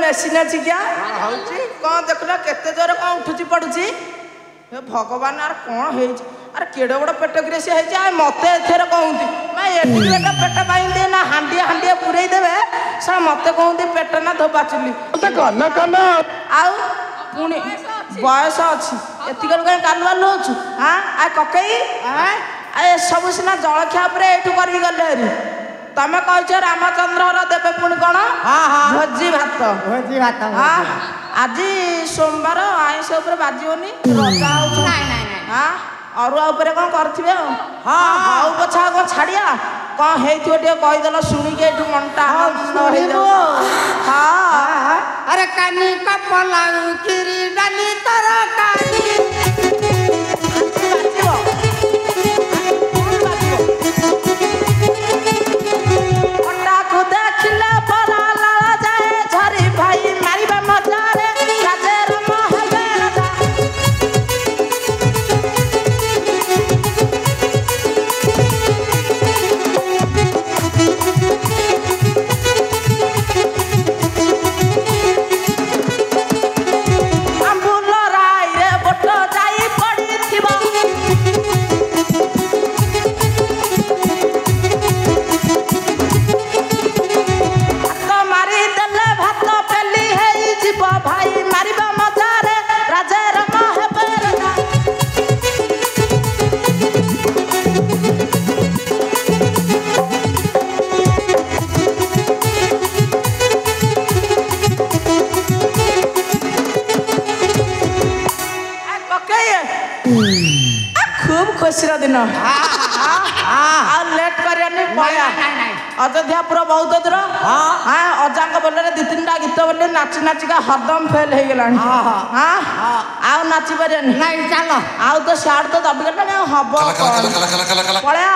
ବେଶୀ ନାଚି କିଆ କଣ ଦେଖୁନା କେତେ ଜୋରେ କଣ ଉଠୁଛି ପଡୁଛି ଏ ଭଗବାନ ଆର କଣ ହେଇଛି ଆରେ କେଡେ ବଡ ପେଟ କିରେ ସେ ହେଇଛି ଆଉ ମତେ ଏଥିରେ କହୁନ୍ତି ଏଠି ଗୋଟେ ପେଟ ପାଇଁ ଦିଏ ନା ହାଣ୍ଡିଏ ପୁରେଇ ଦେବେ ସେ ମତେ କହୁନ୍ତି ପେଟ ନା ଧୋବା ଚୁଲି ଆଉ ପୁଣି ବୟସ ଅଛି ଏତିକରୁ କାହିଁ କାଲୁଆଲୁ ହଉଛୁ ଆ କକେଇ ଏସବୁ ସିନା ଜଳଖିଆ ଉପରେ ଏଇଠୁ କରିକି ଗଲେ ହେରି ତମେ କହିଛ ରାମଚନ୍ଦ୍ରର ଦେବେ ପୁଣି କଣ ଭୋଜି ଭାତ ଆଜି ସୋମବାର ଆଇଁଷ ଉପରେ ବାଜିବନି ରଜା ହଉଛି ଅରୁଆ ଉପରେ କଣ କରିଥିବେ ଆଉ ହଉ ପଛା କଣ ଛାଡିଆ କଣ ହେଇଥିବ ଟିକେ କହିଦେଲ ଶୁଣିକି ଏଇଠୁ ମନଟା ଆରେ କାନି କପଲା ଖିରି ଡାଲି ତରକାରୀ खुशी दिन लेट करनी अयोध्यापुर बहुत दूर अजा बोल दी तीन टा गीत बोले नाची नाचिका हरदम फेल हो गला आउ नाची पारे चल आउ तो सियाड़ तो दबी गला हम पलया